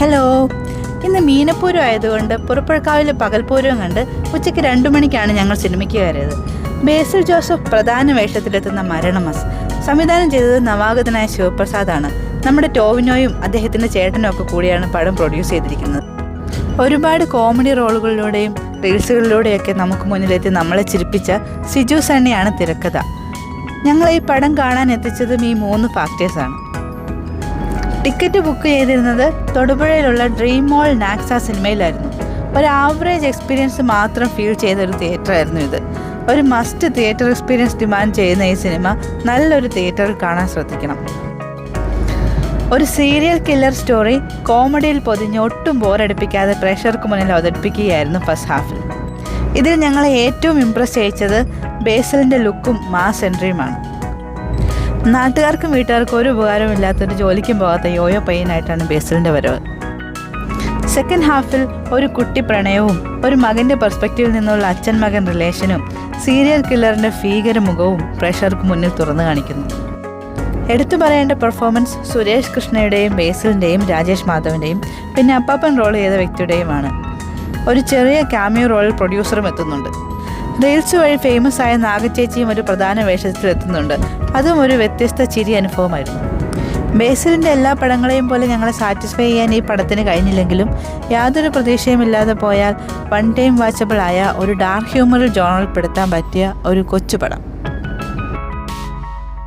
Hello, ഇന്ന് മീനപ്പൂരം ആയതുകൊണ്ട് പുറപ്പുഴക്കാവിലെ പകൽപ്പൂരവും കണ്ട് ഉച്ചയ്ക്ക് 2 മണിക്കാണ് ഞങ്ങൾ സിനിമയ്ക്ക് കയറിയത്. ബേസിൽ ജോസഫ് പ്രധാന വേഷത്തിലെത്തുന്ന മരണമസ് സംവിധാനം ചെയ്തത് നവാഗതനായ ശിവപ്രസാദാണ്. നമ്മുടെ ടോവിനോയും അദ്ദേഹത്തിൻ്റെ ചേട്ടനും ഒക്കെ കൂടിയാണ് പടം പ്രൊഡ്യൂസ് ചെയ്തിരിക്കുന്നത്. ഒരുപാട് കോമഡി റോളുകളിലൂടെയും റീൽസുകളിലൂടെയൊക്കെ നമുക്ക് മുന്നിലെത്തി നമ്മളെ ചിരിപ്പിച്ച സിജു സണ്ണിയാണ് തിരക്കഥ. ഞങ്ങൾ ഈ പടം കാണാൻ എത്തിച്ചതും ഈ 3 ഫാക്ടേഴ്സാണ്. ടിക്കറ്റ് ബുക്ക് ചെയ്തിരുന്നത് തൊടുപുഴയിലുള്ള ഡ്രീം മോൾ നാക്സ സിനിമയിലായിരുന്നു. ഒരു ആവറേജ് എക്സ്പീരിയൻസ് മാത്രം ഫീൽ ചെയ്തൊരു തിയേറ്ററായിരുന്നു ഇത്. ഒരു മസ്റ്റ് തിയേറ്റർ എക്സ്പീരിയൻസ് ഡിമാൻഡ് ചെയ്യുന്ന ഈ സിനിമ നല്ലൊരു തിയേറ്ററിൽ കാണാൻ ശ്രദ്ധിക്കണം. ഒരു സീരിയൽ കില്ലർ സ്റ്റോറി കോമഡിയിൽ പൊതിഞ്ഞ് ഒട്ടും ബോറടിപ്പിക്കാതെ പ്രേക്ഷകർക്ക് മുന്നിൽ അവതരിപ്പിക്കുകയായിരുന്നു ഫസ്റ്റ് ഹാഫിൽ. ഇതിൽ ഞങ്ങളെ ഏറ്റവും ഇംപ്രസ് ചെയ്യിച്ചത് ബേസിലിൻ്റെ ലുക്കും മാസ് എൻട്രിയുമാണ്. നാട്ടുകാർക്കും വീട്ടുകാർക്കും ഒരു ഉപകാരവും ഇല്ലാത്തൊരു ജോലിക്കും പോകാത്ത യോയോ പയ്യനായിട്ടാണ് ബേസിലിൻ്റെ വരവ്. സെക്കൻഡ് ഹാഫിൽ ഒരു കുട്ടി പ്രണയവും ഒരു മകൻ്റെ പെർസ്പെക്റ്റീവിൽ നിന്നുള്ള അച്ഛൻ മകൻ റിലേഷനും സീരിയൽ കില്ലറിൻ്റെ ഭീകരമുഖവും പ്രേക്ഷകർക്ക് മുന്നിൽ തുറന്നു കാണിക്കുന്നു. എടുത്തു പറയേണ്ട പെർഫോമൻസ് സുരേഷ് കൃഷ്ണയുടെയും ബേസിലിൻ്റെയും രാജേഷ് മാധവൻ്റെയും പിന്നെ അപ്പാപ്പൻ റോൾ ചെയ്ത വ്യക്തിയുടെയുമാണ്. ഒരു ചെറിയ ക്യാമിയോ റോളിൽ പ്രൊഡ്യൂസറും എത്തുന്നുണ്ട്. റീൽസ് വഴി ഫേമസ് ആയ നാഗച്ചേച്ചിയും ഒരു പ്രധാന വേഷത്തിലെത്തുന്നുണ്ട്. അതും ഒരു വ്യത്യസ്ത ചിരി അനുഭവമായിരുന്നു. ബേസിലിൻ്റെ എല്ലാ പടങ്ങളെയും പോലെ ഞങ്ങളെ സാറ്റിസ്ഫൈ ചെയ്യാൻ ഈ പടത്തിന് കഴിഞ്ഞില്ലെങ്കിലും യാതൊരു പ്രതീക്ഷയുമില്ലാതെ പോയാൽ വൺ ടൈം വാച്ചബിൾ ആയ ഒരു ഡാർക്ക് ഹ്യൂമറിൽ ജോണറിൽ പെടുത്താൻ പറ്റിയ ഒരു കൊച്ചു പടം.